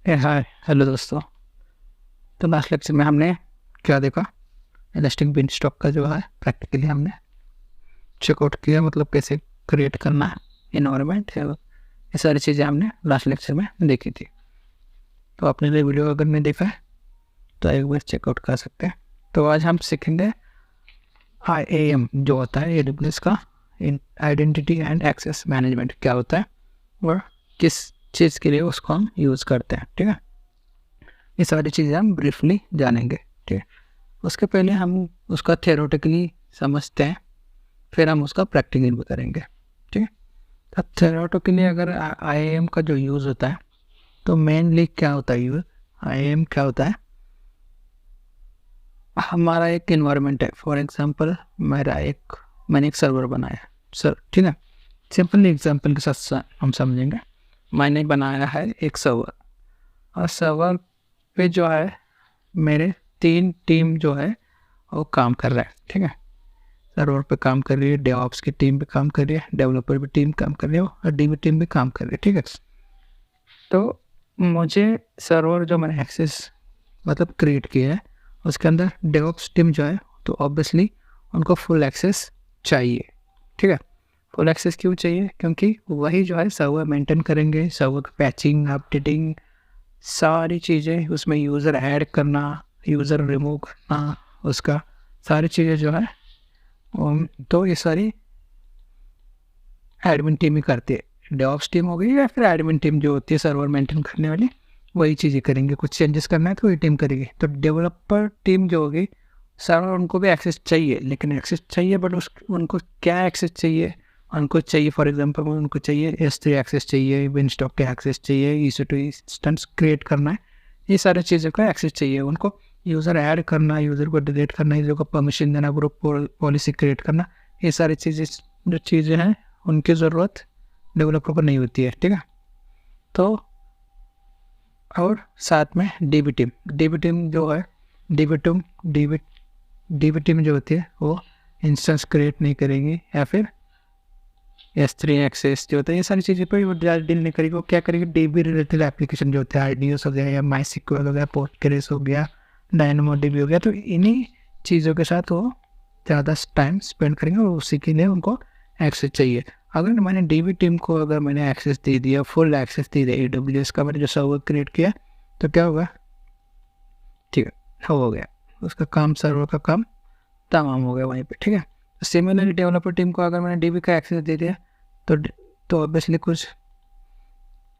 Hi hello दोस्तों। तो last lecture में हमने क्या देखा? इलास्टिक बिन स्टॉक का जो है प्रैक्टिकली हमने चेकआउट किया, मतलब कैसे क्रिएट करना है इन्वायरमेंट, ये सारी चीज़ें हमने लास्ट लेक्चर में देखी थी। तो आपने ये वीडियो अगर नहीं देखा है तो एक बार चेकआउट कर सकते हैं। तो आज हम सीखेंगे IAM जो होता है AWS का, इन आइडेंटिटी एंड एक्सेस मैनेजमेंट क्या होता है और किस चीज़ के लिए उसको हम यूज़ करते हैं। ठीक है, ये सारी चीज़ें हम ब्रीफली जानेंगे। ठीक है, उसके पहले हम उसका थ्योरेटिकली समझते हैं, फिर हम उसका प्रैक्टिकल भी करेंगे। ठीक है, तो थ्योरेटिकली अगर IAM का जो यूज़ होता है तो मेनली क्या होता है यूज़, IAM क्या होता है? हमारा एक इन्वायरमेंट है। फॉर एग्जांपल मैंने एक सर्वर बनाया सर, ठीक है। सिंपल एग्जांपल के साथ हम समझेंगे। मैंने बनाया है एक सर्वर, और सर्वर पे जो है मेरे 3 टीम जो है वो काम कर रहा है। ठीक है, सर्वर पे काम कर रही है, डेवऑप्स की टीम भी काम कर रही है, डेवलपर भी टीम काम कर रही है और DB टीम भी काम कर रही है। ठीक है, तो मुझे सर्वर जो मैंने एक्सेस मतलब क्रिएट किया है उसके अंदर डेवऑप्स टीम जो है तो ऑब्वियसली उनको फुल एक्सेस चाहिए। ठीक है, फुल एक्सेस क्यों चाहिए? क्योंकि वही जो है सर्वर मेंटेन करेंगे, सर्वर की पैचिंग अपडेटिंग सारी चीज़ें, उसमें यूज़र ऐड करना, यूज़र रिमूव करना, उसका सारी चीज़ें जो है तो ये सारी एडमिन टीम ही करती है। डेवऑप्स टीम हो गई या फिर एडमिन टीम जो होती है सर्वर मेंटेन करने वाली, वही चीज़ें करेंगे। कुछ चेंजेस करना है तो वही टीम करेगी। तो डेवलपर टीम जो होगी, सर्वर उनको भी एक्सेस चाहिए, लेकिन एक्सेस चाहिए बट उनको क्या एक्सेस चाहिए? उनको चाहिए फॉर एग्जांपल उनको चाहिए S3 एक्सेस चाहिए, विनस्टॉक के एक्सेस चाहिए, EC2 इंस्टेंस क्रिएट करना है, ये सारी चीज़ों का एक्सेस चाहिए उनको। यूज़र ऐड करना, यूज़र को डिलीट करना, यूज़र को परमिशन देना, ग्रुप पॉलिसी क्रिएट करना, ये सारी चीज़ें जो चीज़ें हैं उनकी ज़रूरत डेवलपर को नहीं होती है। ठीक है, तो और साथ में DB टीम जो है, DB टीम जो होती है वो इंस्टेंस क्रिएट नहीं करेगी, या फिर S3 एक्सेस जो होता है ये सारी चीज़ें पर वो ज़्यादा डील नहीं करेगी। वो क्या करेगी? DB रिलेटेड एप्लीकेशन जो होते हैं, RDS हो गया या MySQL हो गया, पोस्टग्रेस हो गया, DynamoDB हो गया, तो इन्हीं चीज़ों के साथ वो ज़्यादा टाइम स्पेंड करेंगे और उसी के लिए उनको एक्सेस चाहिए। अगर मैंने DB टीम को अगर मैंने एक्सेस दे दिया, फुल एक्सेस दे दिया AWS का, मैंने जो सर्वर क्रिएट किया, तो क्या होगा? ठीक है, हो गया उसका काम, सर्वर का काम तमाम हो गया वहीं पे। ठीक है, सिमिलरली डेवलपर टीम को अगर मैंने DB का एक्सेस दे दिया तो ऑब्वियसली कुछ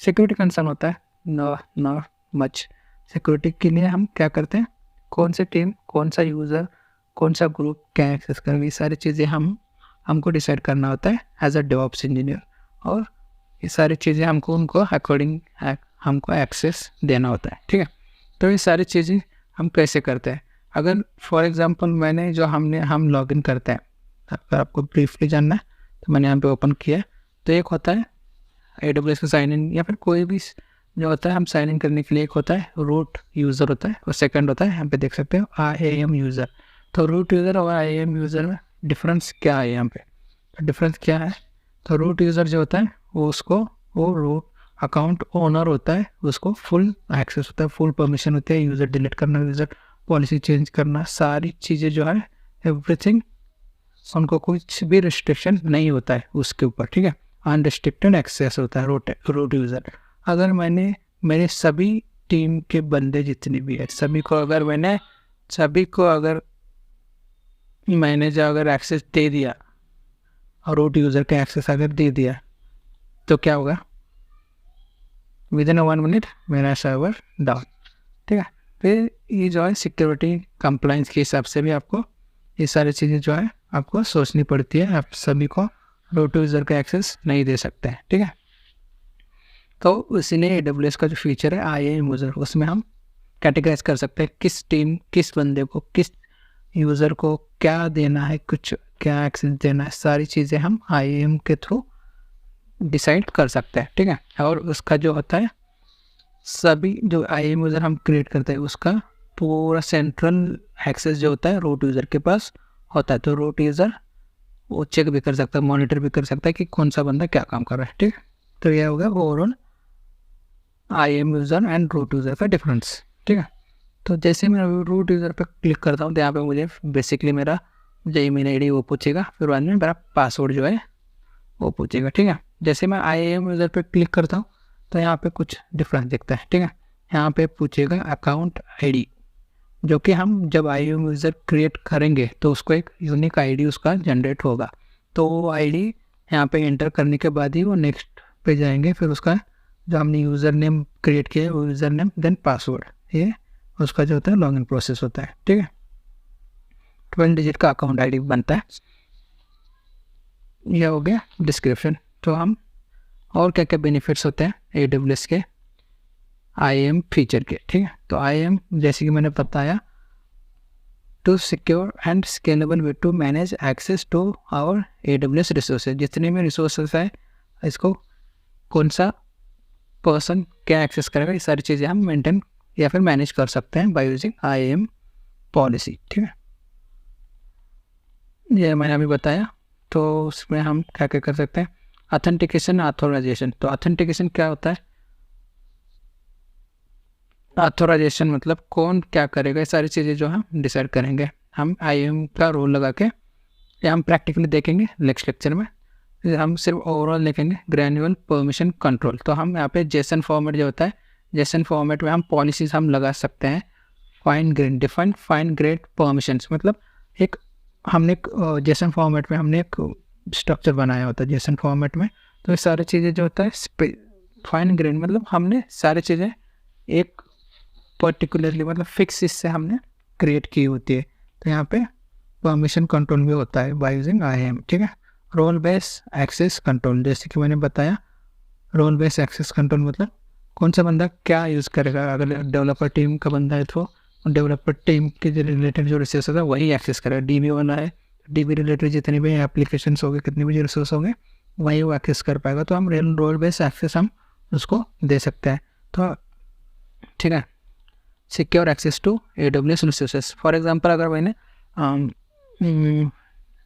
सिक्योरिटी कंसर्न होता है, नॉट मच। सिक्योरिटी के लिए हम क्या करते हैं, कौन सी टीम, कौन सा यूज़र, कौन सा ग्रुप क्या एक्सेस करेंगे, ये सारी चीज़ें हमको डिसाइड करना होता है एज अ डेवऑप्स इंजीनियर, और ये सारी चीज़ें उनको अकॉर्डिंग हमको एक्सेस देना होता है। ठीक है, तो ये सारी चीज़ें हम कैसे करते हैं? अगर फॉर एग्जांपल हम लॉगिन करते हैं, अगर आपको ब्रीफली जानना है तो मैंने यहाँ पे ओपन किया है। तो एक होता है AWS का साइन इन, या फिर कोई भी जो होता है हम साइन इन करने के लिए, एक होता है रूट यूज़र होता है, और सेकंड होता है यहाँ पे देख सकते हो IAM यूज़र। तो रूट यूज़र और IAM यूज़र में डिफरेंस क्या है? यहाँ पे डिफरेंस क्या है? तो रूट यूज़र जो होता है वो रूट अकाउंट ओनर होता है, उसको फुल एक्सेस होता है, फुल परमिशन होती है, यूज़र डिलीट करना, यूज़र पॉलिसी चेंज करना, सारी चीज़ें जो है एवरीथिंग, उनको कुछ भी रिस्ट्रिक्शन नहीं होता है उसके ऊपर। ठीक है, अनरिस्ट्रिक्टेड एक्सेस होता है रूट यूज़र। अगर मेरे सभी टीम के बंदे जितने भी है, सभी को अगर मैंने जो अगर एक्सेस दे दिया और रूट यूज़र का एक्सेस अगर दे दिया, तो क्या होगा? विदिन 1 मिनट मेरा सर्वर डाउन। ठीक है, फिर ये जो है सिक्योरिटी कंप्लाइंस के हिसाब से भी आपको ये सारी चीज़ें जो है आपको सोचनी पड़ती है। आप सभी को रूट यूज़र का एक्सेस नहीं दे सकते हैं। ठीक है, तो इसीलिए AWS का जो फीचर है IAM यूज़र, उसमें हम कैटेगराइज कर सकते हैं किस टीम, किस बंदे को, किस यूज़र को क्या देना है, कुछ क्या एक्सेस देना है, सारी चीज़ें हम IAM के थ्रू डिसाइड कर सकते हैं। ठीक है, और उसका जो होता है सभी जो IAM यूज़र हम क्रिएट करते हैं उसका पूरा सेंट्रल एक्सेस जो होता है रूट यूज़र के पास होता है। तो रूट यूज़र वो चेक भी कर सकता है, मॉनिटर भी कर सकता है कि कौन सा बंदा क्या काम कर रहा है। ठीक है, तो यह होगा overall IAM user and root user का डिफरेंस, ठीक है। तो जैसे मैं रूट यूज़र पे क्लिक करता हूँ तो यहाँ पे मुझे बेसिकली मेरा जो ईमेल आईडी वो पूछेगा, फिर बाद में मेरा पासवर्ड जो है वो पूछेगा, ठीक है। जैसे मैं आई एम यूज़र पे क्लिक करता हूँ तो यहाँ पे कुछ डिफरेंस दिखता है, ठीक है। यहाँ पे पूछेगा अकाउंट आईडी, जो कि हम जब आई एम यूज़र क्रिएट करेंगे तो उसको एक यूनिक आईडी उसका जनरेट होगा। तो वो आईडी यहाँ पे एंटर करने के बाद ही वो नेक्स्ट पे जाएंगे, फिर उसका जो हमने यूज़र नेम क्रिएट किया है वो यूज़र नेम देन पासवर्ड, ये उसका जो होता है लॉगिन प्रोसेस होता है, ठीक है। 12 डिजिट का अकाउंट आईडी बनता है। यह हो गया डिस्क्रिप्शन। तो हम और क्या क्या बेनिफिट्स होते हैं AWS के IAM फीचर के, ठीक है। तो IAM जैसे कि मैंने बताया, to secure and scalable way to manage access to our AWS resources. जितने भी रिसोर्सेज है इसको कौन सा पर्सन क्या एक्सेस करेगा, ये सारी चीज़ें हम मेंटेन या फिर मैनेज कर सकते हैं बाय यूजिंग IAM पॉलिसी, ठीक है। ये मैंने अभी बताया। तो उसमें हम क्या क्या कर सकते हैं, ऑथेंटिकेशन ऑथोराइजेशन। तो ऑथेंटिकेशन क्या होता है, ऑथोराइजेशन मतलब कौन क्या करेगा, ये सारी चीज़ें जो हम डिसाइड करेंगे हम IAM का रोल लगा के, या हम प्रैक्टिकली देखेंगे नेक्स्ट लेक्चर में। हम सिर्फ ओवरऑल देखेंगे ग्रैन्युअल परमिशन कंट्रोल। तो हम यहाँ पे जेसन फॉर्मेट जो होता है, जेसन फॉर्मेट में हम पॉलिसीज हम लगा सकते हैं। Fine grade define fine grade permissions, मतलब एक हमने जेसन फॉर्मेट में हमने एक स्ट्रक्चर बनाया होता है जेसन फॉर्मेट में। तो ये सारी चीज़ें जो होता है फाइन ग्रेड मतलब हमने सारी चीज़ें एक पर्टिकुलरली मतलब फिक्स इससे हमने क्रिएट की होती है। तो यहाँ पे परमिशन कंट्रोल भी होता है बाय यूजिंग IAM, ठीक है। रोल बेस एक्सेस कंट्रोल, जैसे कि मैंने बताया रोल बेस एक्सेस कंट्रोल मतलब कौन सा बंदा क्या यूज़ करेगा। अगर डेवलपर टीम का बंदा है तो डेवलपर टीम के जो रिलेटेड जो रिसोर्स है वही एक्सेस करेगा। DB वाला है, DB रिलेटेड जितने भी एप्लीकेशंस हो गए, कितने भी रिसोर्स हो गए, वही वो एक्सेस कर पाएगा। तो हम रोल बेस एक्सेस हम उसको दे सकते हैं, तो ठीक है। Secure access to AWS resources, for example अगर मैंने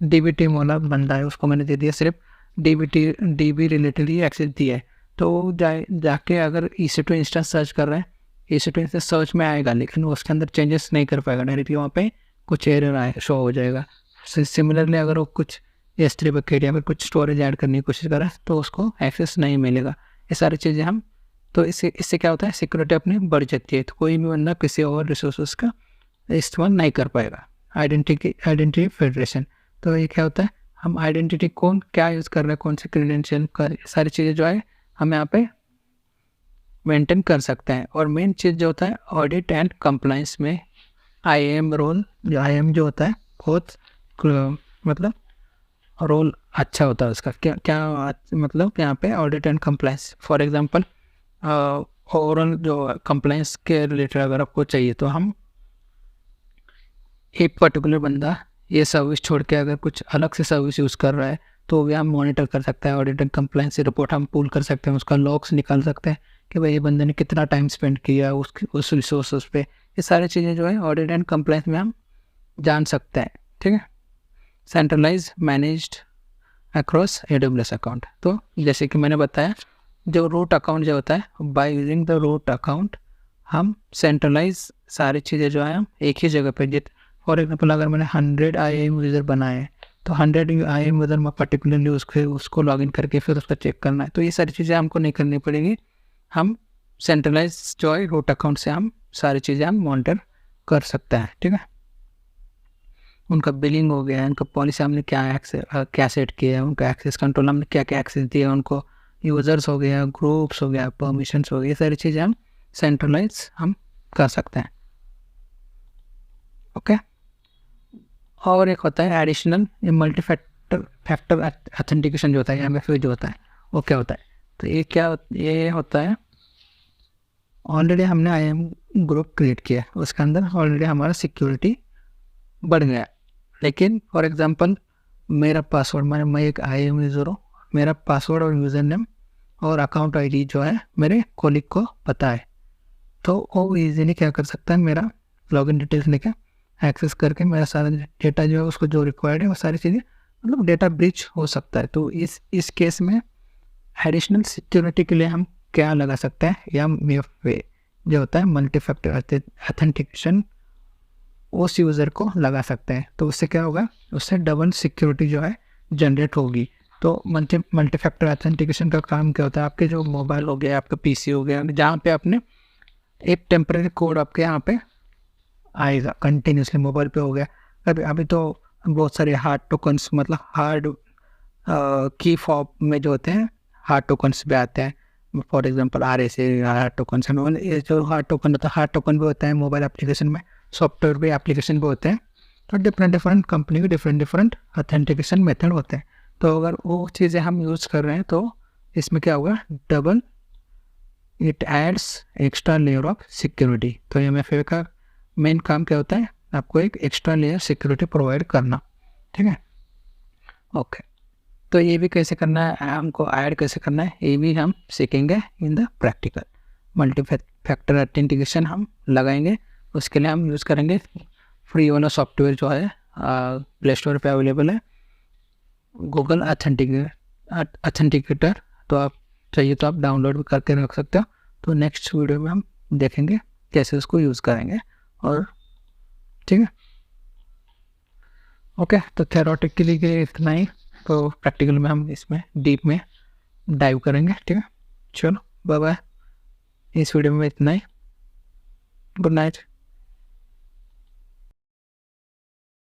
DB टीम वाला बंदा है उसको मैंने दे दिया सिर्फ DB रिलेटेड ही एक्सेस दिया है, तो जाके अगर EC2 इंस्टेंस सर्च कर रहे हैं, EC2 इंस्टेंस सर्च में आएगा लेकिन वो उसके अंदर चेंजेस नहीं कर पाएगा, डायरेक्टली वहाँ पे कुछ एरर आए शो हो जाएगा। सिमिलरली अगर वो कुछ S3 बकेट या फिर कुछ स्टोरेज ऐड करने की कोशिश करें तो उसको एक्सेस नहीं मिलेगा। ये सारी चीज़ें हम तो इससे क्या होता है, सिक्योरिटी अपनी बढ़ जाती है। तो कोई भी बंदा किसी और रिसोर्स का इस्तेमाल नहीं कर पाएगा। आइडेंटिटी फेडरेशन, तो ये क्या होता है, हम आइडेंटिटी कौन क्या यूज़ कर रहे हैं, कौन से क्रेडेंशियल का सारी चीज़ें जो है हम यहाँ पे मेंटेन कर सकते हैं। और मेन चीज़ जो होता है ऑडिट एंड कंप्लाइंस में IAM रोल, जो IAM जो होता है बहुत मतलब रोल अच्छा होता है उसका। क्या मतलब यहाँ पे audit and compliance, for example overall जो कंप्लाइंस के रिलेटेड अगर आपको चाहिए तो हम एक पर्टिकुलर बंदा ये सर्विस छोड़ के अगर कुछ अलग से सर्विस यूज़ कर रहा है तो भी हम मॉनिटर कर सकते हैं। ऑडिट एंड कंप्लाइंस रिपोर्ट हम पुल कर सकते हैं, उसका लॉग्स निकाल सकते हैं कि भाई ये बंदे ने कितना टाइम स्पेंड किया उस रिसोर्स पे। ये सारी चीज़ें जो है ऑडिट एंड कंप्लाइंस में हम जान सकते हैं, ठीक है। Centralise managed across AWS account, तो जैसे कि मैंने बताया जो रूट अकाउंट जो होता है by using the root account हम सेंट्रलाइज सारी चीज़ें जो है हम एक ही जगह पे फॉर एग्जांपल अगर मैंने 100 IAM यूज़र बनाए हैं तो 100 IAM यूज़र में पर्टिकुलरली उसको लॉगिन करके फिर उसका चेक करना है। तो ये सारी चीज़ें हमको नहीं करनी पड़ेगी, हम सेंट्रलाइज जो है रूट अकाउंट से हम सारी चीज़ें हम मॉनिटर कर सकते हैं, ठीक है। उनका बिलिंग हो गया, उनका पॉलिसी हमने क्या सेट किया है, उनका एक्सेस कंट्रोल हमने क्या क्या एक्सेस दिया, उनको यूज़र्स हो गया, ग्रुप्स हो गया, परमिशंस हो गया, ये सारी चीज़ें हम सेंट्रलाइज हम कर सकते हैं, ओके। और एक होता है एडिशनल मल्टी फैक्टर ऑथेंटिकेशन जो होता है MFA जो होता है वो क्या होता है, तो ये होता है ऑलरेडी हमने IAM ग्रुप क्रिएट किया, उसके अंदर ऑलरेडी हमारा सिक्योरिटी बढ़ गया। लेकिन फॉर एग्जांपल मेरा पासवर्ड, मैं एक IAM यूज़र हूँ, मेरा पासवर्ड और यूज़र नेम और अकाउंट ID जो है मेरे कॉलीग को पता है, तो वो ईजीली क्या कर सकता है, मेरा लॉगिन डिटेल्स लेके एक्सेस करके मेरा सारा डेटा जो है उसको जो रिक्वायर्ड है वो सारी चीज़ें मतलब डेटा ब्रीच हो सकता है। तो इस केस में एडिशनल सिक्योरिटी के लिए हम क्या लगा सकते हैं, या MFA जो होता है मल्टी फैक्टर ऑथेंटिकेशन, उस यूज़र को लगा सकते हैं। तो उससे क्या होगा, उससे डबल सिक्योरिटी जो है जनरेट होगी। तो मल्टी फैक्टर ऑथेंटिकेशन का काम क्या होता है, आपके जो मोबाइल हो गया, आपका PC हो गया, जहाँ पे आपने एक टेम्परेरी कोड आपके यहाँ पे आएगा कंटिन्यूसली, मोबाइल पे हो गया। अभी तो बहुत सारे हार्ड टोकन्स, मतलब हार्ड की फॉर्म में जो होते हैं हार्ड टोकन्स भी आते हैं। For example RSA hard tokens है, ये जो हार्ड टोकन होता है, हार्ड टोकन भी होता है मोबाइल एप्लीकेशन में, सॉफ्टवेयर भी एप्लीकेशन भी होते हैं। तो डिफरेंट कंपनी के डिफरेंट ऑथेंटिकेशन मेथड होते हैं। तो अगर वो चीज़ें हम यूज़ कर रहे हैं तो इसमें क्या होगा, double it adds extra layer of security. तो MFA का मेन काम क्या होता है, आपको एक एक्स्ट्रा लेयर सिक्योरिटी प्रोवाइड करना, ठीक है। ओके, तो ये भी कैसे करना है, हमको ऐड कैसे करना है, ये भी हम सीखेंगे in the practical. Multi factor authentication हम लगाएंगे, उसके लिए हम यूज़ करेंगे फ्री वाला सॉफ्टवेयर जो है प्ले स्टोर पे अवेलेबल है, गूगल ऑथेंटिकेटर। तो आप चाहिए तो आप डाउनलोड भी करके रख सकते हो। तो नेक्स्ट वीडियो में हम देखेंगे कैसे उसको यूज़ करेंगे, और ठीक है। ओके, तो थ्योरेटिकली के लिए इतना ही, तो प्रैक्टिकल में हम इसमें डीप में डाइव करेंगे, ठीक है। चलो बाय बाय, इस वीडियो में इतना ही, गुड नाइट।